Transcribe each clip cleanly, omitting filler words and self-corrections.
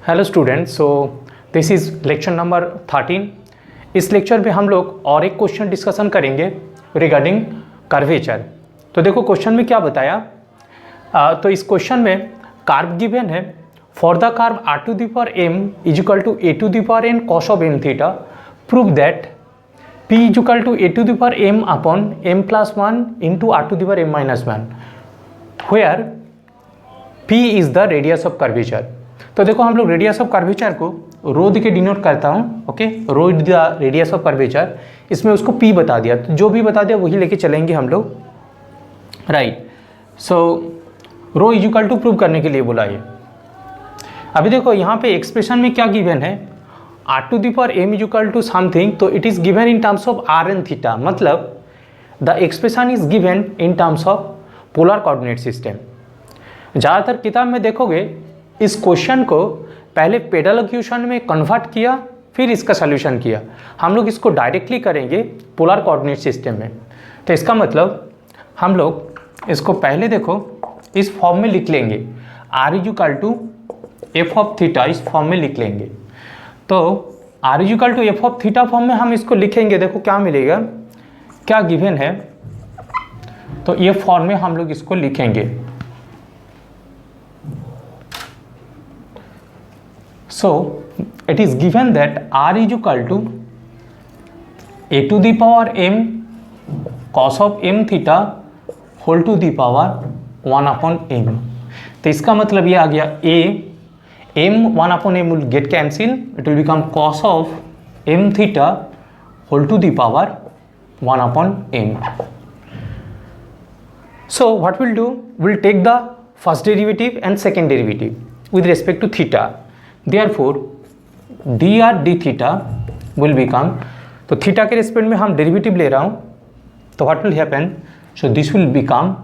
Hello students, so this is lecture number 13। इस lecture में हम लोग और एक क्वेश्चन डिस्कशन करेंगे रिगार्डिंग कर्वेचर। तो देखो क्वेश्चन में क्या बताया। तो इस क्वेश्चन में कार्व गिवन है for the curve r to the power m is equal to a to the power n cos of m theta, prove that p is equal to a to the power m upon m plus 1 into r to the power m minus 1 where p is the radius of curvature. तो देखो हम लोग radius of curvature को रो के denote करता हूँ, okay, rho is the radius of curvature. इसमें उसको p बता दिया, तो जो भी बता दिया वही लेके चलेंगे हम लोग, right. So rho is equal to prove करने के लिए बोला ये। अभी देखो यहाँ पे एक्सप्रेशन में क्या गिवन है, r to the power m is equal to something, तो it is given in terms of r and theta, मतलब the expression is given in terms of polar coordinate system. ज़्यादातर किताब में देखोगे इस क्वेश्चन को पहले पेडल इक्वेशन में कन्वर्ट किया, फिर इसका सॉल्यूशन किया। हम लोग इसको डायरेक्टली करेंगे पोलर कोऑर्डिनेट सिस्टम में। तो इसका मतलब हम लोग इसको पहले देखो इस फॉर्म में लिख लेंगे, r is equal to f of theta, इस फॉर्म में लिख लेंगे। तो r is equal to f of theta form में हम इसको लिखेंगे। देखो क्या मिलेगा, क्या गिवन है, तो ये फॉर्म में हम लोग इसको लिखेंगे। So it is given that r is equal to a to the power m cos of m theta whole to the power 1 upon m। तो इसका मतलब ये आ गया a m 1 upon m will get cancel, it will become cos of m theta whole to the power 1 upon m। So what we'll do, we'll take the first derivative and second derivative with respect to theta। Therefore dr d theta will become, तो theta के respect में हम derivative ले रहा हूँ, तो what will happen, so this will become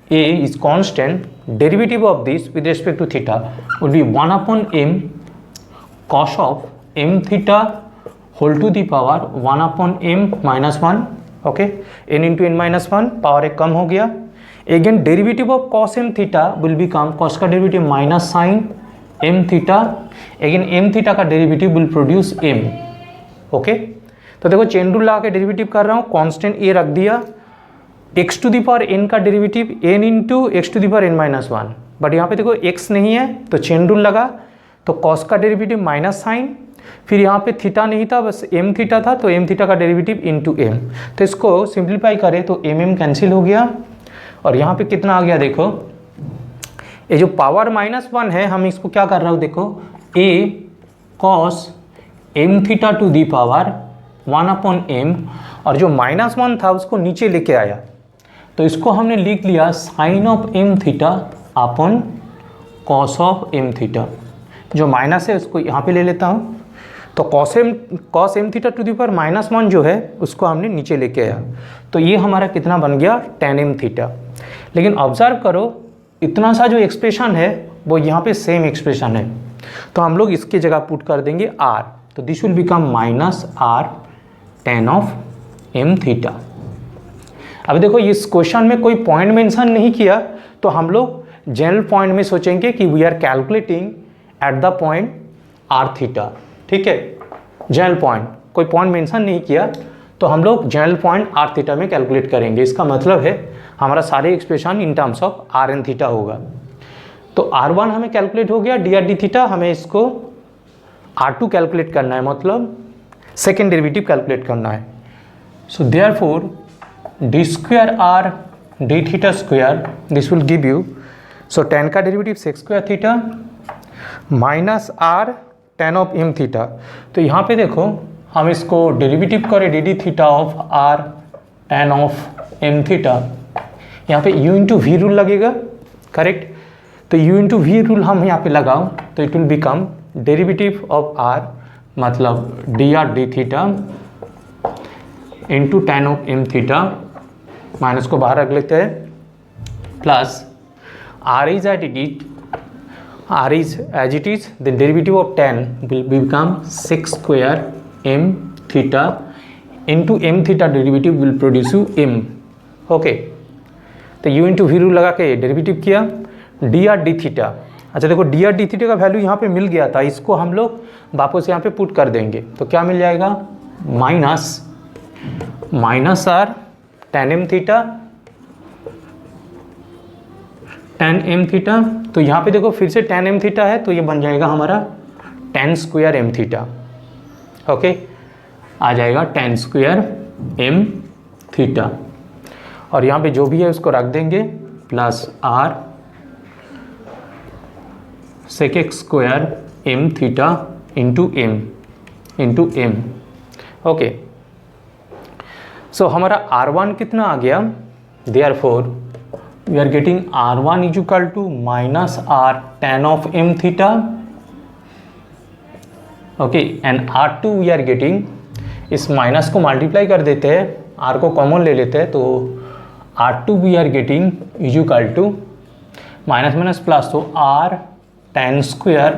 a is constant, derivative of this with respect to theta will be 1 upon m cos of m theta whole to the power 1 upon m minus 1, okay, n into n minus 1, power एक कम हो गया। Again derivative of cos m theta will become, cos का derivative minus sine m theta, again m theta का derivative will produce m, okay. तो देखो chain rule लगा के डेरिवेटिव कर रहा हूँ, कांस्टेंट a रख दिया, x to the power n का derivative n into x to the power n minus 1, but यहाँ पे देखो x नहीं है तो चेन रूल लगा, तो cos का डेरिवेटिव माइनस साइन, फिर यहाँ पे थीटा नहीं था, बस m थीटा था, तो m थीटा का डेरिवेटिव इंटू m। तो इसको सिंप्लीफाई करें तो m कैंसिल हो गया, और यहाँ पे कितना आ गया, देखो ये जो पावर माइनस 1 है, हम इसको क्या कर रहा हूँ, देखो a cos m theta to the power 1 upon m, और जो माइनस 1 था उसको नीचे लेके आया, तो इसको हमने लिख लिया sine of m theta upon cos of m theta. जो माइनस है उसको यहाँ पे ले लेता हूँ, तो cos m theta to the power minus 1 जो है उसको हमने नीचे लेके आया, तो ये हमारा कितना बन गया, tan m थीटा। लेकिन ऑब्जर्व करो इतना सा जो एक्सप्रेशन है वो यहाँ पे सेम एक्सप्रेशन है, तो हम लोग इसकी जगह पुट कर देंगे r, तो this will become minus r tan of m theta. अब देखो इस क्वेश्चन में कोई पॉइंट मेंशन नहीं किया, तो हम लोग जनरल पॉइंट में सोचेंगे कि we are calculating at the point r theta, ठीक है। जनरल पॉइंट, कोई पॉइंट मेंशन नहीं किया, तो हम लोग जनरल पॉइंट r थीटा में कैलकुलेट करेंगे। इसका मतलब है हमारा सारे expression in terms of r and theta होगा। तो r1 हमें कैलकुलेट हो गया, dr d थीटा, हमें इसको r2 कैलकुलेट करना है, मतलब सेकेंड डेरिवेटिव कैलकुलेट करना है। So therefore d square r d theta square, this will give you, so tan का derivative sec square theta minus r tan of m theta. तो यहाँ पे देखो हम इसको डेरिवेटिव करें D D theta of r tan of m theta, यहाँ पे u इंटू वी रूल लगेगा, करेक्ट। तो u इंटू वी रूल हम यहाँ पे लगाओ, तो it will become derivative of r, मतलब d r d theta into tan of m theta, minus को बाहर रख लेते हैं, plus r is as it is the derivative of tan will become sec square m theta into m theta derivative will produce you m, okay. तो u इंटू v rule लगा के derivative किया, डी आर डी थीटा, अच्छा देखो D r d theta का value यहाँ पे मिल गया था, इसको हम लोग वापस यहाँ पे पुट कर देंगे तो क्या मिल जाएगा, minus r tan m theta, tan m theta. तो यहाँ पे देखो फिर से टेन एम थीटा है तो ये बन जाएगा हमारा tan square m theta. Okay, आ जाएगा टेन स्क्वायर एम थीटा, और यहाँ पे जो भी है उसको रख देंगे plus r sec square m theta into m. Okay, so हमारा R1 कितना आ गया, therefore we are getting R1 is equal to minus R tan of m theta, okay, and R2 we are getting, इस minus को multiply कर देते हैं, R को कॉमन ले लेते हैं तो R2 we are getting is equal to minus minus plus, तो R tan square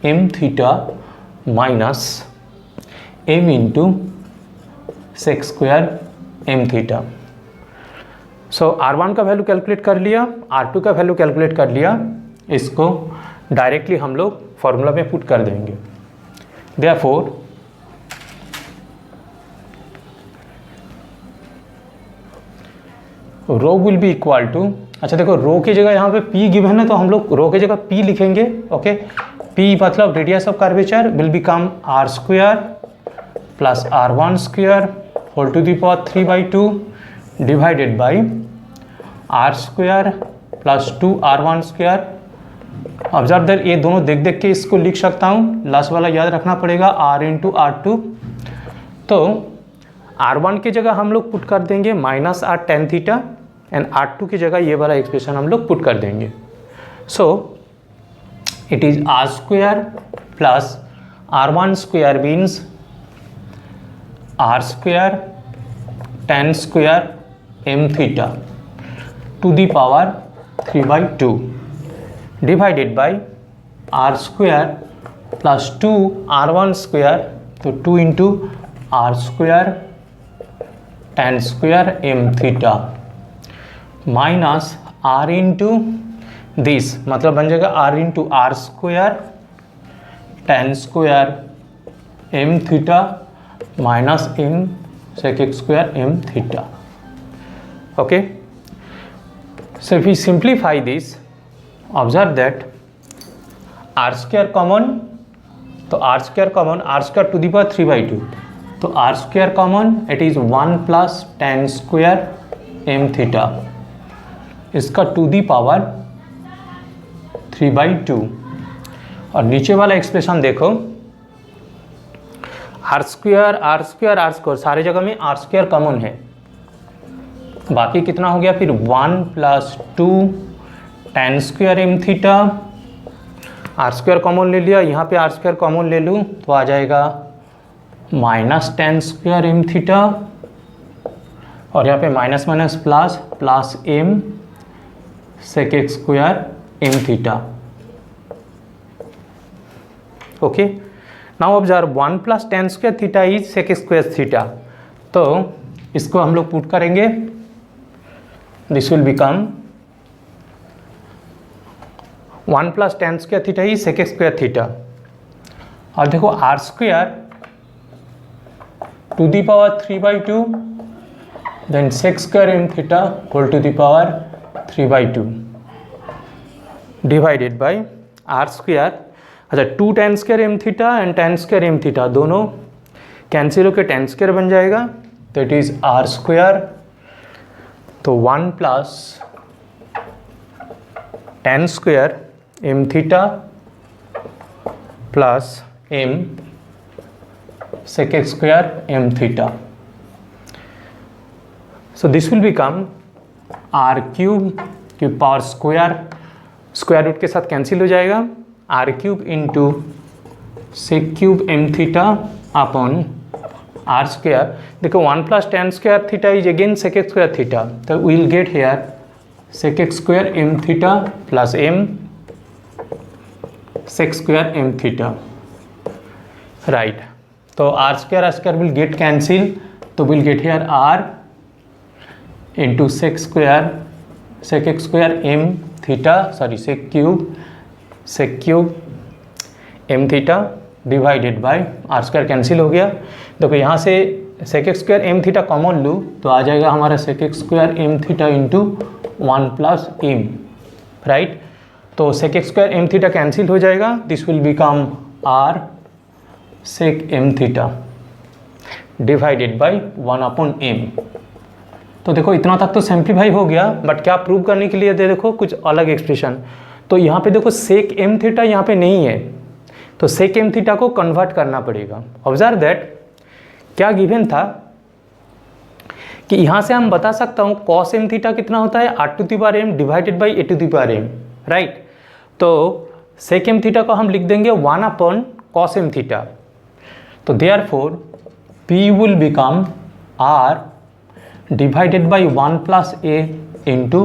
m theta minus m into sec square m theta. So R1 का वैल्यू कैलकुलेट कर लिया, R2 का वैल्यू कैलकुलेट कर लिया, इसको डायरेक्टली हम लोग फॉर्मूला में पुट कर देंगे। Therefore rho will be equal to, अच्छा देखो रो की जगह यहाँ पे P गिवन है तो हम लोग रो की जगह P लिखेंगे। ओके, P मतलब radius of curvature will become R square plus R1 square whole to the power 3/2 divided by r square plus 2R1 square. Observe that ये दोनों देख देख के इसको लिख सकता हूँ, लास्ट वाला याद रखना पड़ेगा R इंटू R2। तो R1 की जगह हम लोग पुट कर देंगे minus r tan theta, and R2 की जगह ये वाला एक्सप्रेशन हम लोग पुट कर देंगे। So it is R square plus R1 square means R square tan square m theta to the power 3/2 divided by r square plus 2R1 square, तो 2 into r square tan square m theta minus r into this, मतलब बन जाएगा r into r square tan square m theta minus m sec square m theta. Okay, so if we simplify this, observe that r square common, तो r square common, r square to the power 3/2, तो r square common it is 1 plus tan square m theta, इसका to the power 3/2, और नीचे वाला expression देखो r square सारे जगह में r स्क्वायर कॉमन है, बाकी कितना हो गया फिर 1 plus 2 tan square m theta, r square common ले लिया, यहाँ पे आर स्क्वायर कॉमन ले लूँ तो आ जाएगा minus tan square m theta, और यहाँ पे minus minus plus plus m sec square m theta. Okay, now observe 1 plus tan square theta is sec square theta, तो इसको हम लोग पुट करेंगे, this will become 1 plus tan square theta is sec square theta, और देखो r square to the power 3/2 then sec square m theta whole to the power 3/2 divided by r square। अच्छा 2 tan square m theta and tan square m theta दोनों cancel होकर tan square बन जाएगा, तो it is r square, तो 1 plus tan square m theta plus m sec square m theta, so this will become r cube power square root के साथ cancel हो जाएगा, r cube into sec cube m theta upon r square. देखो 1 plus tan square theta is again sec square theta, तो we will get here sec square m theta plus m sec square m theta, right. तो r square will get cancel, तो will get here r into sec square m theta, sorry sec cube sec cube m theta divided by r square cancel हो गया। देखो यहाँ से sec x square m theta common लूँ तो आ जाएगा हमारा sec x square m theta into 1 plus m, right. तो sec x square m theta cancel हो जाएगा, this will become r sec m theta divided by 1/m। तो देखो इतना तक तो सिंप्लीफाई हो गया, बट क्या प्रूव करने के लिए दे देखो कुछ अलग एक्सप्रेशन। तो यहाँ पे देखो सेक एम थीटा यहाँ पे नहीं है, तो सेक एम थीटा को कन्वर्ट करना पड़ेगा। ऑब्जर्व दैट क्या गिवन था कि यहाँ से हम बता सकता हूँ कॉस एम थीटा कितना होता है r⁻m divided by a⁻m, right. तो सेक एम थीटा को हम लिख देंगे 1/cos एम थीटा। तो therefore P will become R divided by 1 plus A into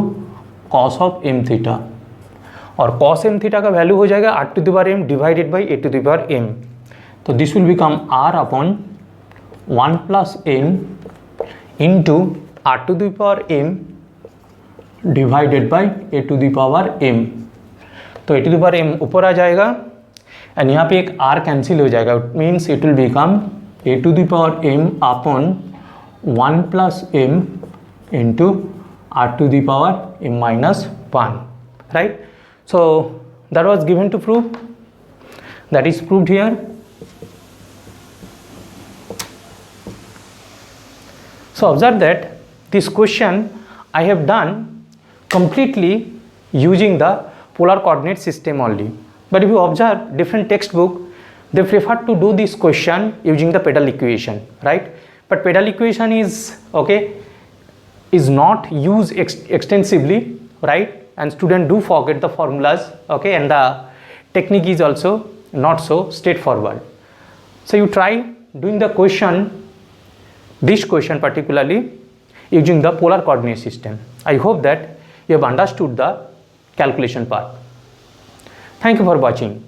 cos of m theta, और cos m theta का वैल्यू हो जाएगा r⁻m डिवाइडेड बाई a⁻m। तो this will become R upon 1 plus m into r⁻m divided by a⁻m। तो a⁻m ऊपर आ जाएगा and यहाँ पे एक r कैंसिल हो जाएगा, it means it will become a⁻m upon 1 plus m into r⁻m minus 1, right? So that was given to prove, that is proved here. So observe that this question I have done completely using the polar coordinate system only, but if you observe different textbook, they prefer to do this question using the pedal equation, right? But pedal equation is is not used extensively, right? And students do forget the formulas, okay? And the technique is also not so straightforward. So you try doing the question, this question particularly using the polar coordinate system. I hope that you have understood the calculation part. Thank you for watching.